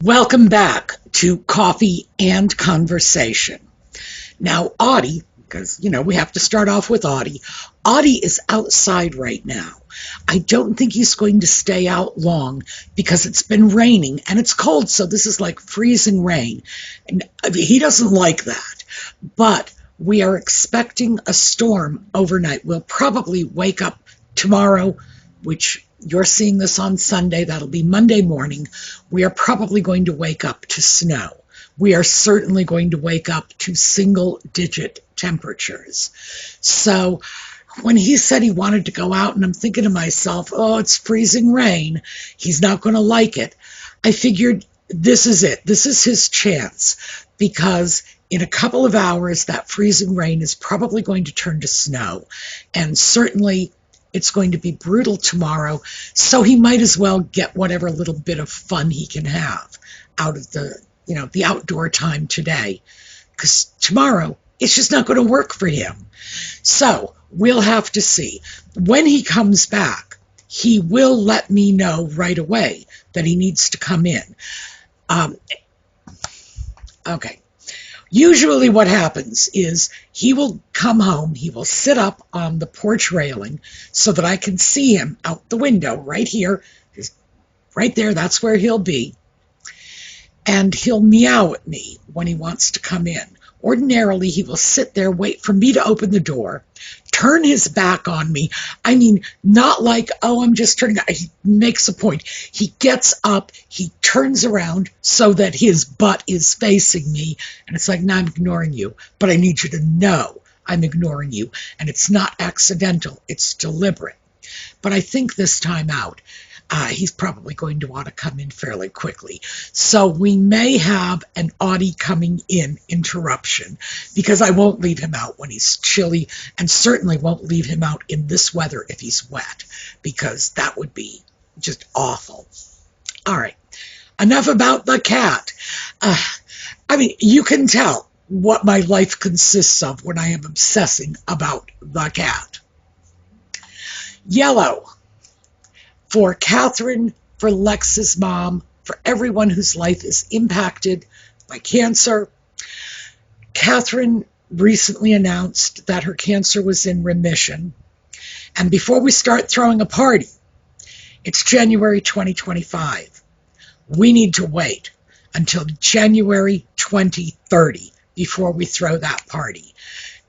Welcome back to Coffee and Conversation. Now, Audie, because, we have to start off with Audie. Audie is outside right now. I don't think he's going to stay out long because it's been raining and it's cold, so this is like freezing rain. And he doesn't like that. But we are expecting a storm overnight. We'll probably wake up tomorrow, which you're seeing this on Sunday. That'll be Monday morning. We are probably going to wake up to snow. We are certainly going to wake up to single-digit temperatures. So when he said he wanted to go out, and I'm thinking to myself, oh, it's freezing rain, he's not going to like it, I figured this is it. This is his chance, because in a couple of hours, that freezing rain is probably going to turn to snow, and certainly it's going to be brutal tomorrow, so he might as well get whatever little bit of fun he can have out of the outdoor time today, because tomorrow it's just not going to work for him. So we'll have to see. When he comes back, he will let me know right away that he needs to come in. Okay. Usually what happens is he will come home, he will sit up on the porch railing so that I can see him out the window right here, right there, that's where he'll be. And he'll meow at me when he wants to come in. Ordinarily, he will sit there, wait for me to open the door, turn his back on me. I mean, not like, oh, I'm just turning. He makes a point. He gets up, he turns around so that his butt is facing me. And it's like, no, I'm ignoring you. But I need you to know I'm ignoring you. And it's not accidental. It's deliberate. But I think this time out, he's probably going to want to come in fairly quickly. So we may have an Audie coming in interruption, because I won't leave him out when he's chilly, and certainly won't leave him out in this weather if he's wet, because that would be just awful. All right, enough about the cat. You can tell what my life consists of when I am obsessing about the cat. Yellow. For Catherine, for Lex's mom, for everyone whose life is impacted by cancer. Catherine recently announced that her cancer was in remission. And before we start throwing a party, it's January 2025. We need to wait until January 2030 before we throw that party,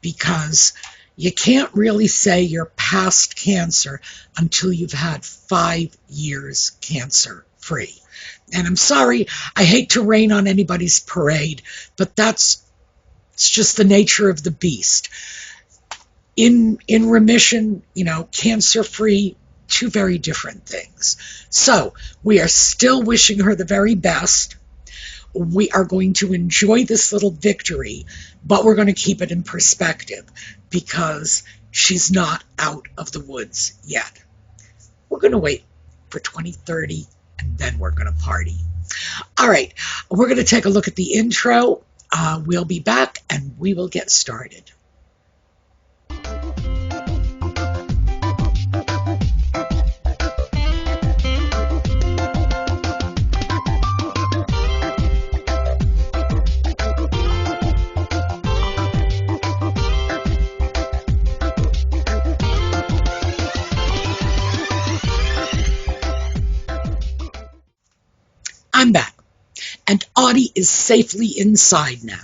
because you can't really say you're past cancer until you've had 5 years cancer-free. And I'm sorry, I hate to rain on anybody's parade, but it's just the nature of the beast. In remission, cancer-free, two very different things. So we are still wishing her the very best. We are going to enjoy this little victory, but we're going to keep it in perspective, because she's not out of the woods yet. We're going to wait for 2030, and then we're going to party. All right, we're going to take a look at the intro. We'll be back, and we will get started. I'm back, and Audie is safely inside now.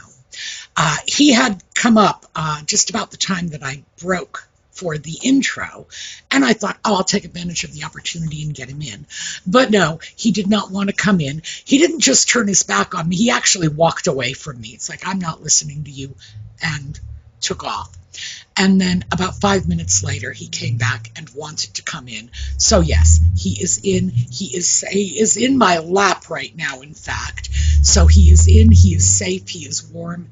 He had come up just about the time that I broke for the intro, and I thought, I'll take advantage of the opportunity and get him in. But no, he did not want to come in. He didn't just turn his back on me. He actually walked away from me. It's like, I'm not listening to you, and took off. And then about 5 minutes later, he came back and wanted to come in. So yes, he is in. He is in my lap right now, in fact. So he is in, he is safe, he is warm.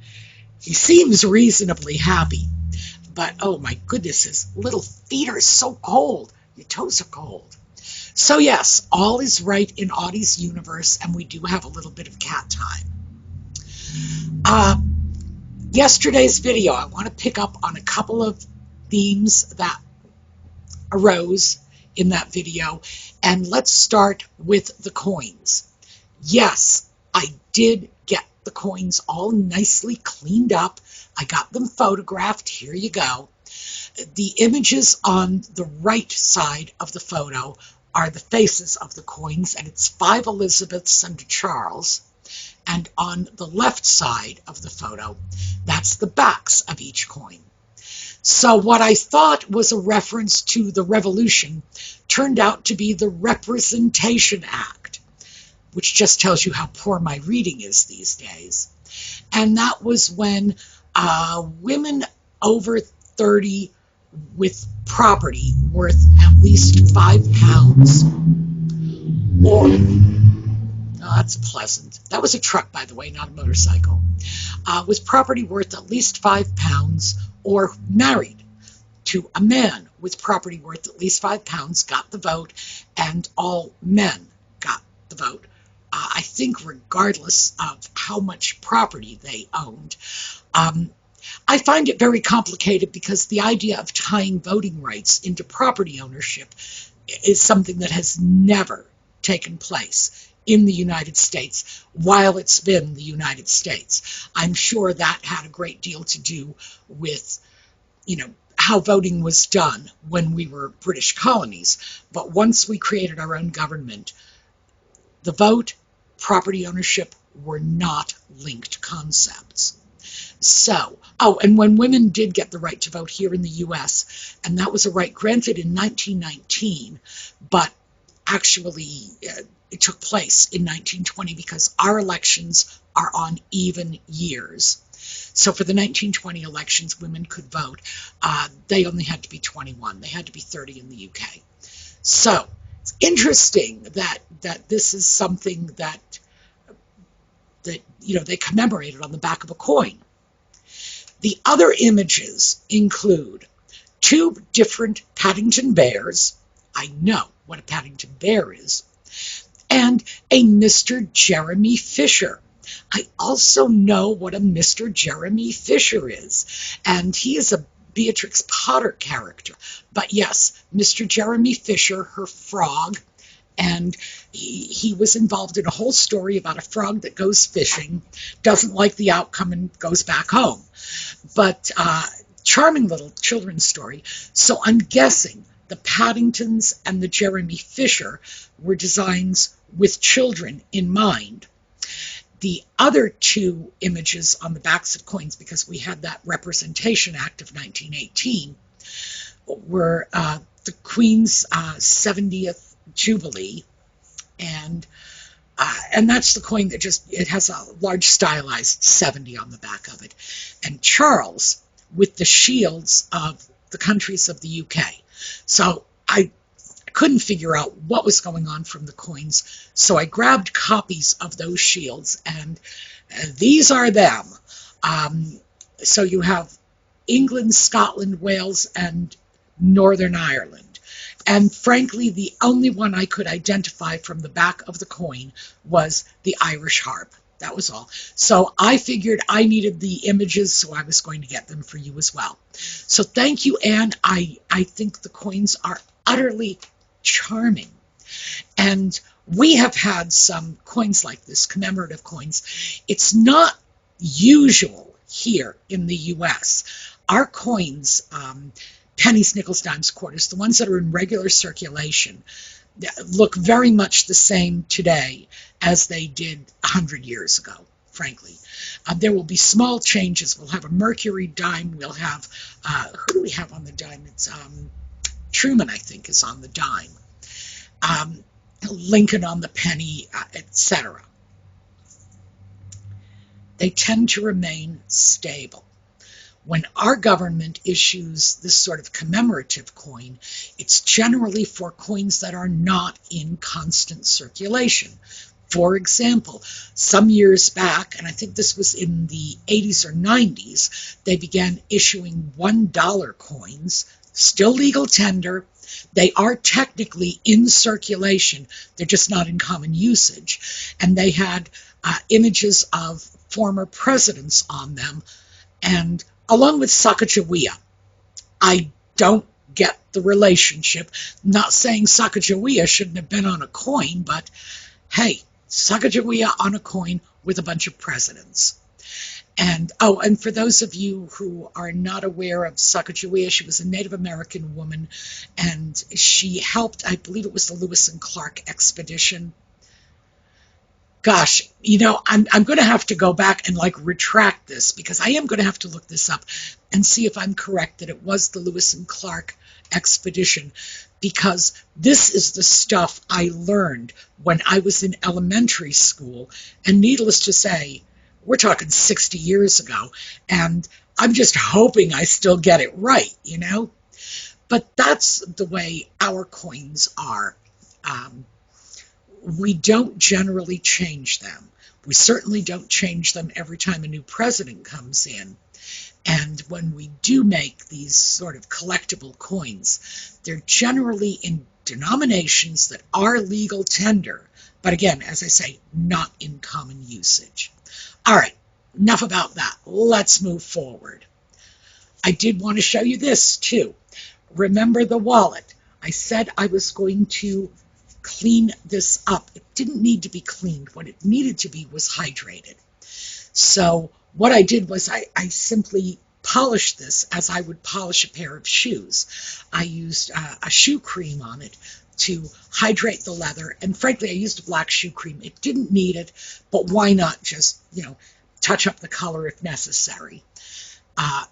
He seems reasonably happy. But oh my goodness, his little feet are so cold. Your toes are cold. So yes, all is right in Audie's universe, and we do have a little bit of cat time. Yesterday's video, I want to pick up on a couple of themes that arose in that video, and let's start with the coins. Yes, I did get the coins all nicely cleaned up. I got them photographed. Here you go. The images on the right side of the photo are the faces of the coins, and it's 5 Elizabeths and a Charles. And on the left side of the photo, that's the backs of each coin. So what I thought was a reference to the Revolution turned out to be the Representation Act, which just tells you how poor my reading is these days. And that was when women over 30 with property worth at least £5 or... Oh, that's pleasant. That was a truck, by the way, not a motorcycle. With property worth at least £5 or married to a man with property worth at least £5 got the vote, and all men got the vote. I think regardless of how much property they owned. I find it very complicated because the idea of tying voting rights into property ownership is something that has never taken place in the United States while it's been the United States. I'm sure that had a great deal to do with, how voting was done when we were British colonies. But once we created our own government, the vote, property ownership were not linked concepts. So, and when women did get the right to vote here in the U.S., and that was a right granted in 1919, but actually it took place in 1920 because our elections are on even years. So for the 1920 elections, women could vote. They only had to be 21. They had to be 30 in the UK. So it's interesting that this is something that they commemorated on the back of a coin. The other images include 2 different Paddington bears. I know what a Paddington bear is. And a Mr. Jeremy Fisher. I also know what a Mr. Jeremy Fisher is. And he is a Beatrix Potter character. But yes, Mr. Jeremy Fisher, her frog, and he was involved in a whole story about a frog that goes fishing, doesn't like the outcome, and goes back home. But charming little children's story. So I'm guessing the Paddingtons and the Jeremy Fisher were designs with children in mind. The other 2 images on the backs of coins, because we had that Representation Act of 1918, were the Queen's 70th Jubilee, and that's the coin that it has a large stylized 70 on the back of it, and Charles with the shields of the countries of the UK. So I couldn't figure out what was going on from the coins, so I grabbed copies of those shields, and these are them. So you have England, Scotland, Wales, and Northern Ireland. And frankly, the only one I could identify from the back of the coin was the Irish harp. That was all. So I figured I needed the images, so I was going to get them for you as well. So thank you, Anne. I think the coins are utterly charming. And we have had some coins like this, commemorative coins. It's not usual here in the U.S. Our coins, pennies, nickels, dimes, quarters, the ones that are in regular circulation, look very much the same today as they did 100 years ago, frankly. There will be small changes. We'll have a Mercury dime. We'll have, who do we have on the dime? It's Truman, I think, is on the dime. Lincoln on the penny, etc. They tend to remain stable. When our government issues this sort of commemorative coin, it's generally for coins that are not in constant circulation. For example, some years back, and I think this was in the 80s or 90s, they began issuing $1 coins, still legal tender. They are technically in circulation, they're just not in common usage. And they had images of former presidents on them, and along with Sacagawea. I don't get the relationship. Not saying Sacagawea shouldn't have been on a coin, but hey, Sacagawea on a coin with a bunch of presidents. And oh, and for those of you who are not aware of Sacagawea, she was a Native American woman, and she helped, I believe it was the Lewis and Clark expedition. Gosh, I'm going to have to go back and retract this, because I am going to have to look this up and see if I'm correct that it was the Lewis and Clark expedition, because this is the stuff I learned when I was in elementary school, and needless to say, we're talking 60 years ago, and I'm just hoping I still get it right, But that's the way our coins are. We don't generally change them. We certainly don't change them every time a new president comes in. And when we do make these sort of collectible coins, they're generally in denominations that are legal tender, but again, as I say, not in common usage. All right, enough about that. Let's move forward. I did want to show you this too. Remember the wallet. I said I was going to clean this up. It didn't need to be cleaned. What it needed to be was hydrated. So what I did was I simply polished this as I would polish a pair of shoes. I used a shoe cream on it to hydrate the leather, and frankly, I used a black shoe cream. It didn't need it, but why not just, touch up the color if necessary. I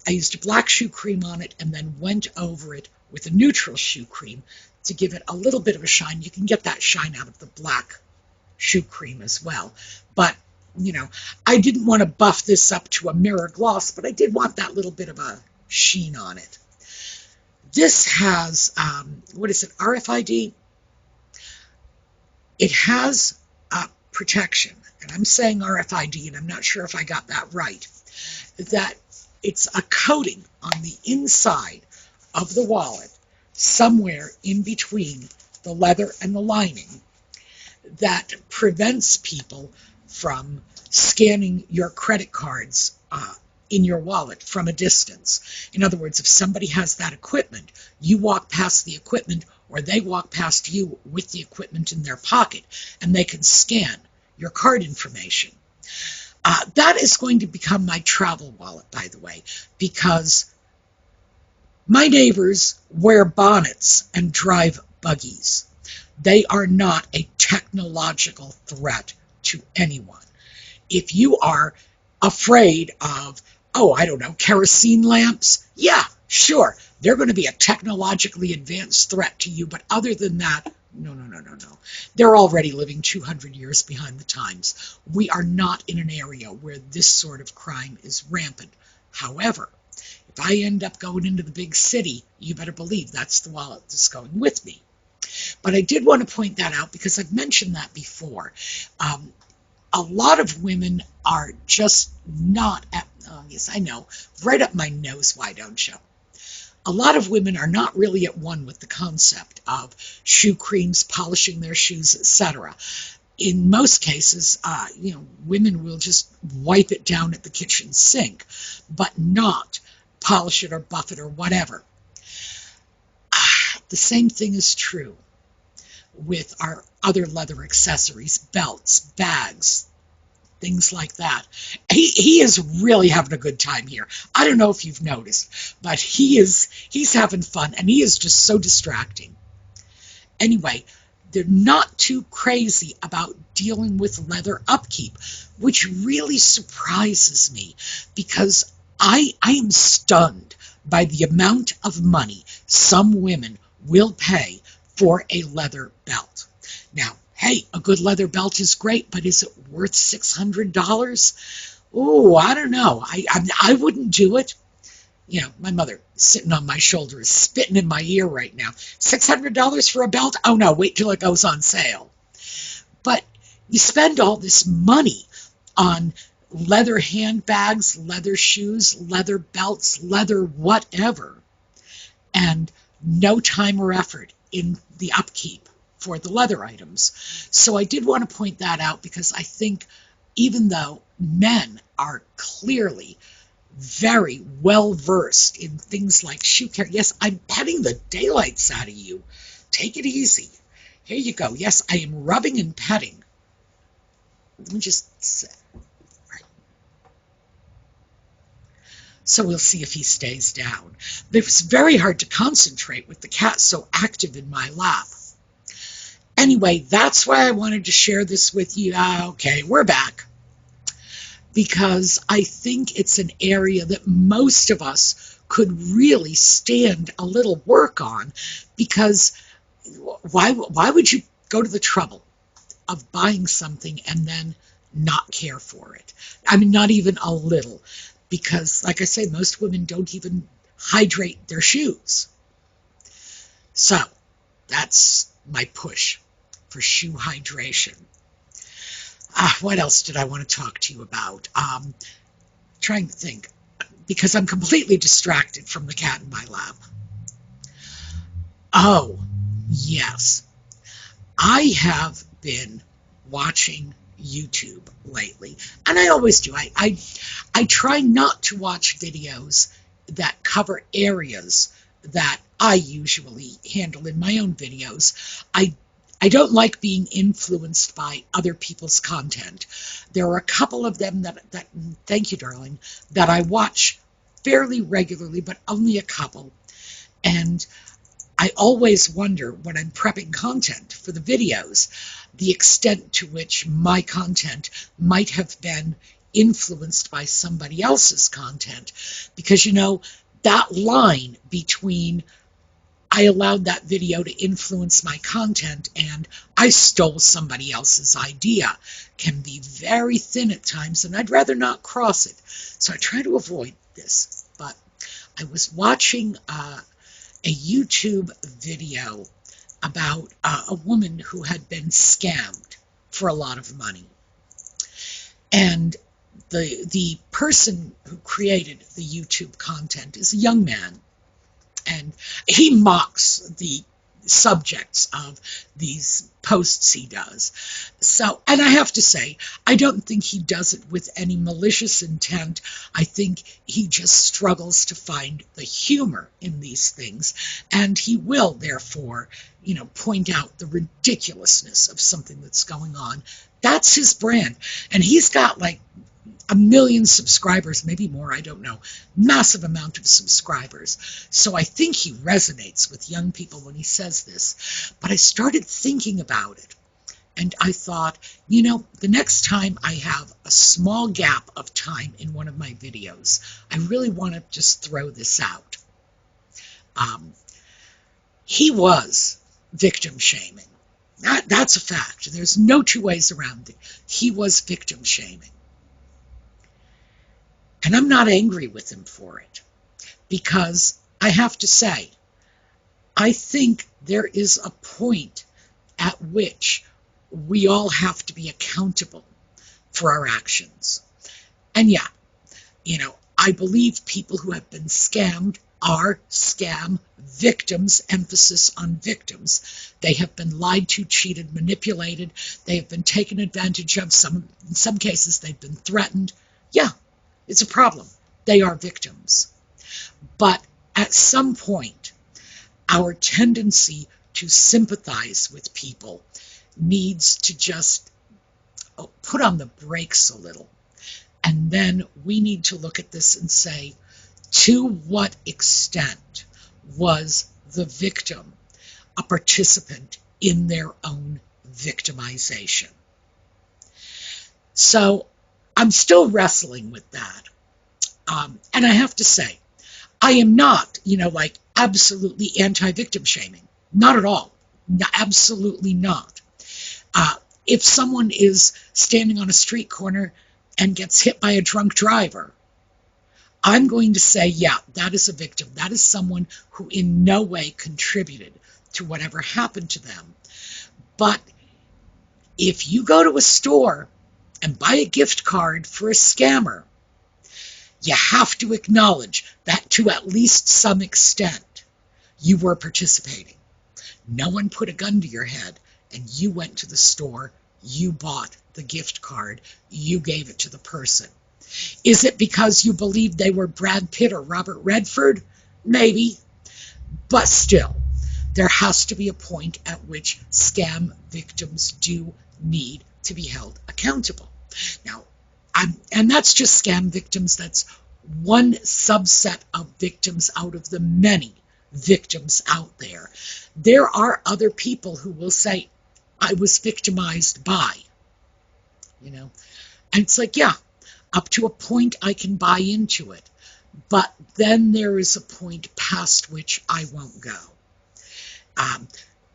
used a black shoe cream on it and then went over it with a neutral shoe cream to give it a little bit of a shine. You can get that shine out of the black shoe cream as well. But, I didn't want to buff this up to a mirror gloss, but I did want that little bit of a sheen on it. This has, RFID? It has protection, and I'm saying RFID, and I'm not sure if I got that right, that it's a coating on the inside of the wallet, somewhere in between the leather and the lining, that prevents people from scanning your credit cards in your wallet from a distance. In other words, if somebody has that equipment, you walk past the equipment, or they walk past you with the equipment in their pocket, and they can scan your card information. That is going to become my travel wallet, by the way, because my neighbors wear bonnets and drive buggies. They are not a technological threat to anyone. If you are afraid of, kerosene lamps, yeah, sure, they're going to be a technologically advanced threat to you, but other than that, no. They're already living 200 years behind the times. We are not in an area where this sort of crime is rampant. However, if I end up going into the big city, you better believe that's the wallet that's going with me. But I did want to point that out because I've mentioned that before. A lot of women are just not yes, I know, right up my nose, why don't you? A lot of women are not really at one with the concept of shoe creams, polishing their shoes, etc. In most cases, women will just wipe it down at the kitchen sink, but not polish it or buff it or whatever. The same thing is true with our other leather accessories, belts, bags, things like that. He is really having a good time here. I don't know if you've noticed, but he's having fun, and he is just so distracting. Anyway, they're not too crazy about dealing with leather upkeep, which really surprises me, because I am stunned by the amount of money some women will pay for a leather belt. Now, hey, a good leather belt is great, but is it worth $600? Oh, I don't know. I wouldn't do it. My mother sitting on my shoulder is spitting in my ear right now. $600 for a belt? Oh no, wait till it goes on sale. But you spend all this money on leather handbags, leather shoes, leather belts, leather whatever, and no time or effort in the upkeep for the leather items. So I did want to point that out, because I think even though men are clearly very well versed in things like shoe care, yes, I'm petting the daylights out of you. Take it easy. Here you go. Yes, I am rubbing and petting. let me just say. Right. So we'll see if he stays down. But it was very hard to concentrate with the cat so active in my lap. Anyway, that's why I wanted to share this with you. Okay, we're back. Because I think it's an area that most of us could really stand a little work on, because why would you go to the trouble of buying something and then not care for it? I mean, not even a little, because like I say, most women don't even hydrate their shoes. So that's my push for shoe hydration. What else did I want to talk to you about? Trying to think, because I'm completely distracted from the cat in my lap. Oh, yes. I have been watching YouTube lately, and I always do. I try not to watch videos that cover areas that I usually handle in my own videos. I don't like being influenced by other people's content. There are a couple of them that thank you, darling, that I watch fairly regularly, but only a couple. And I always wonder when I'm prepping content for the videos, the extent to which my content might have been influenced by somebody else's content. Because, you know, that line between I allowed that video to influence my content and I stole somebody else's idea can be very thin at times, and I'd rather not cross it. So I try to avoid this. But I was watching a YouTube video about a woman who had been scammed for a lot of money. And the person who created the YouTube content is a young man. And he mocks the subjects of these posts he does. So, and I have to say, I don't think he does it with any malicious intent. I think he just struggles to find the humor in these things. And he will, therefore, point out the ridiculousness of something that's going on. That's his brand. And he's got like 1 million subscribers, maybe more, I don't know, massive amount of subscribers. So I think he resonates with young people when he says this. But I started thinking about it, and I thought, the next time I have a small gap of time in one of my videos, I really want to just throw this out. He was victim shaming. That's a fact. There's no two ways around it. He was victim shaming. And I'm not angry with him for it, because I have to say, I think there is a point at which we all have to be accountable for our actions. And yeah, I believe people who have been scammed are scam victims, emphasis on victims. They have been lied to, cheated, manipulated. They have been taken advantage of. In some cases, they've been threatened. Yeah. It's a problem. They are victims. But at some point, our tendency to sympathize with people needs to just put on the brakes a little. And then we need to look at this and say, to what extent was the victim a participant in their own victimization? So I'm still wrestling with that. And I have to say, I am not, absolutely anti-victim shaming. Not at all. No, absolutely not. If someone is standing on a street corner and gets hit by a drunk driver, I'm going to say, yeah, that is a victim. That is someone who in no way contributed to whatever happened to them. But if you go to a store and buy a gift card for a scammer, you have to acknowledge that to at least some extent you were participating. No one put a gun to your head and you went to the store, you bought the gift card, you gave it to the person. Is it because you believed they were Brad Pitt or Robert Redford? Maybe. But still, there has to be a point at which scam victims do need to be held accountable. Now, and that's just scam victims. That's one subset of victims out of the many victims out there. There are other people who will say, I was victimized by, and it's like, yeah, up to a point I can buy into it, but then there is a point past which I won't go.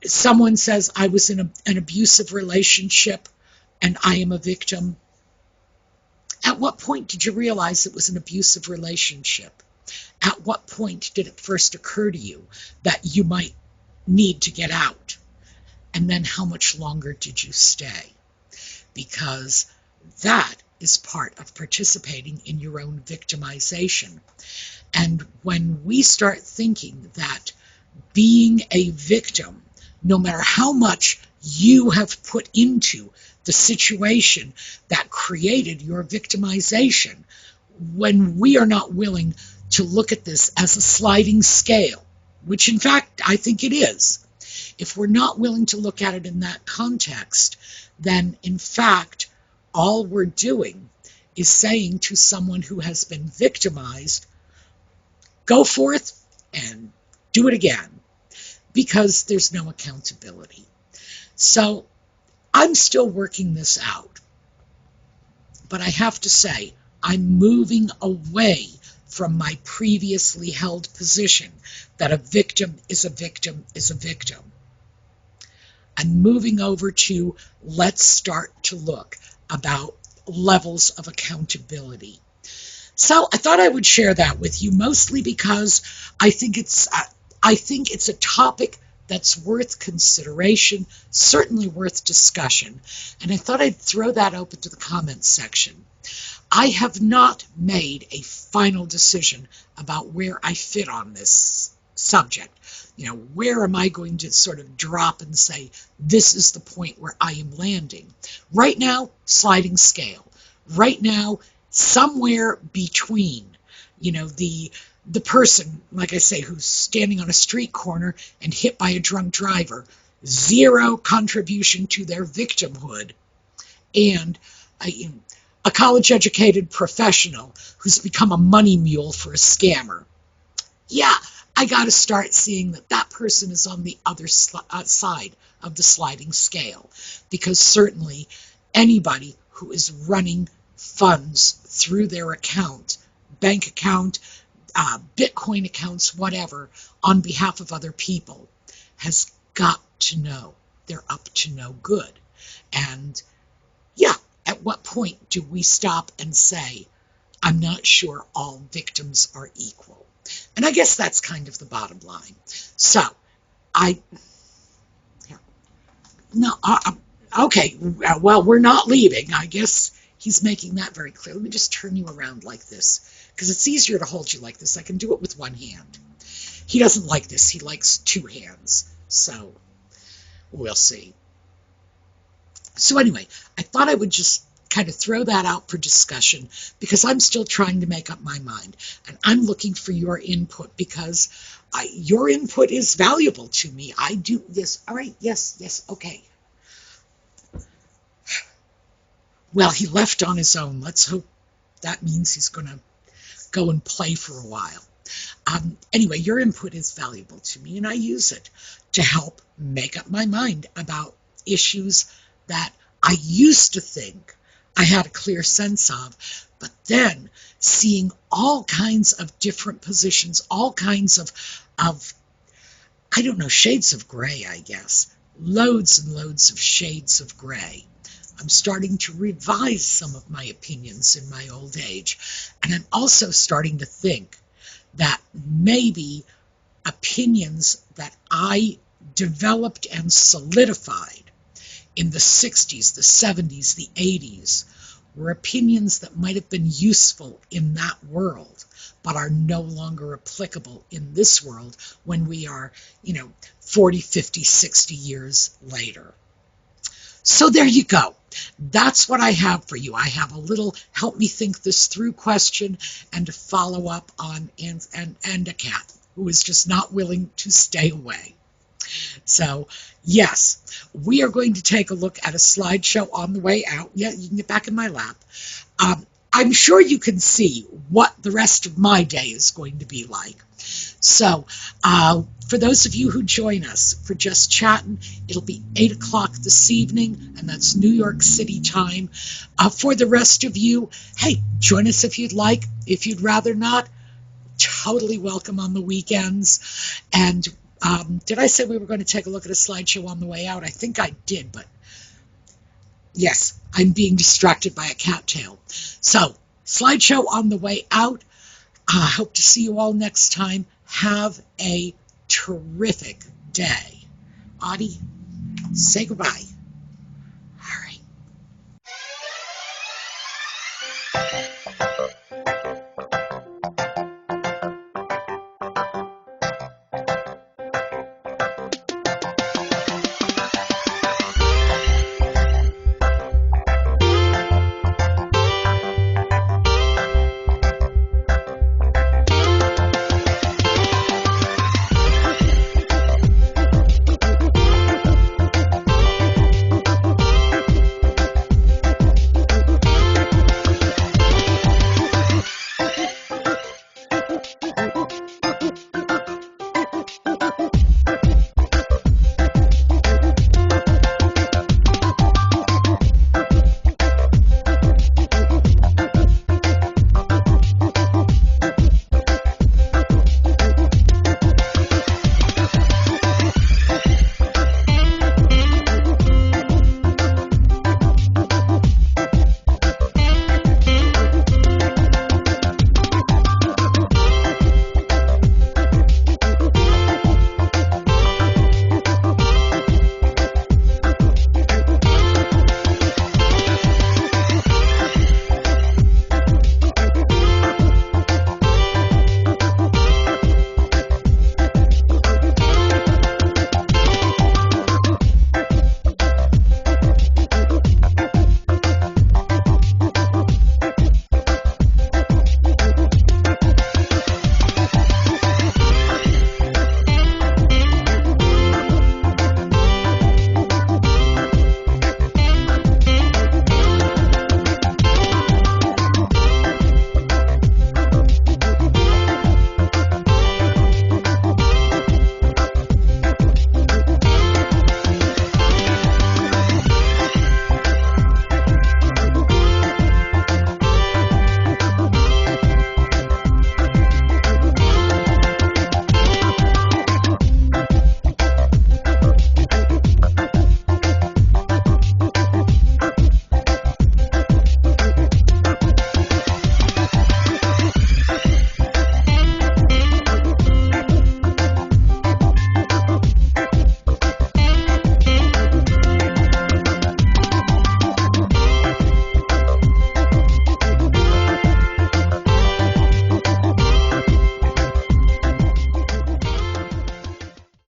Someone says I was in an abusive relationship and I am a victim. At what point did you realize it was an abusive relationship? At what point did it first occur to you that you might need to get out? And then how much longer did you stay? Because that is part of participating in your own victimization. And when we start thinking that being a victim, no matter how much you have put into the situation that created your victimization, when we are not willing to look at this as a sliding scale, which in fact I think it is, if we're not willing to look at it in that context, then in fact all we're doing is saying to someone who has been victimized, go forth and do it again, because there's no accountability. So I'm still working this out, but I have to say I'm moving away from my previously held position that a victim is a victim is a victim. I'm moving over to let's start to look about levels of accountability. So I thought I would share that with you, mostly because I think it's a topic that's worth consideration, certainly worth discussion, and I thought I'd throw that open to the comments section. I have not made a final decision about where I fit on this subject. Where am I going to sort of drop and say, this is the point where I am landing? Right now, sliding scale. Right now, somewhere between, the person, like I say, who's standing on a street corner and hit by a drunk driver, zero contribution to their victimhood, and a college-educated professional who's become a money mule for a scammer. Yeah, I got to start seeing that person is on the other side of the sliding scale, because certainly anybody who is running funds through their account, bank account, Bitcoin accounts, whatever, on behalf of other people, has got to know they're up to no good. And yeah, at what point do we stop and say, I'm not sure all victims are equal? And I guess that's kind of the bottom line. So, okay, well, we're not leaving. I guess he's making that very clear. Let me just turn you around like this, because it's easier to hold you like this. I can do it with one hand. He doesn't like this. He likes two hands. So, we'll see. So anyway, I thought I would just kind of throw that out for discussion, because I'm still trying to make up my mind, and I'm looking for your input, because your input is valuable to me. I do this. All right, yes, okay. Well, he left on his own. Let's hope that means he's going to go and play for a while. Anyway, your input is valuable to me, and I use it to help make up my mind about issues that I used to think I had a clear sense of, but then seeing all kinds of different positions, all kinds of I don't know, shades of gray, I guess. Loads and loads of shades of gray. I'm starting to revise some of my opinions in my old age, and I'm also starting to think that maybe opinions that I developed and solidified in the 60s, the 70s, the 80s, were opinions that might have been useful in that world, but are no longer applicable in this world when we are, 40, 50, 60 years later. So there you go. That's what I have for you. I have a little help me think this through question and a follow up on and a cat who is just not willing to stay away. So, yes, we are going to take a look at a slideshow on the way out. Yeah, you can get back in my lap. I'm sure you can see what the rest of my day is going to be like. So, for those of you who join us for Just Chatting, it'll be 8 o'clock this evening, and that's New York City time. For the rest of you, hey, join us if you'd like. If you'd rather not, totally welcome on the weekends. And did I say we were going to take a look at a slideshow on the way out? I think I did, but yes, I'm being distracted by a cattail. So, slideshow on the way out. I hope to see you all next time. Have a terrific day. Audie, say goodbye.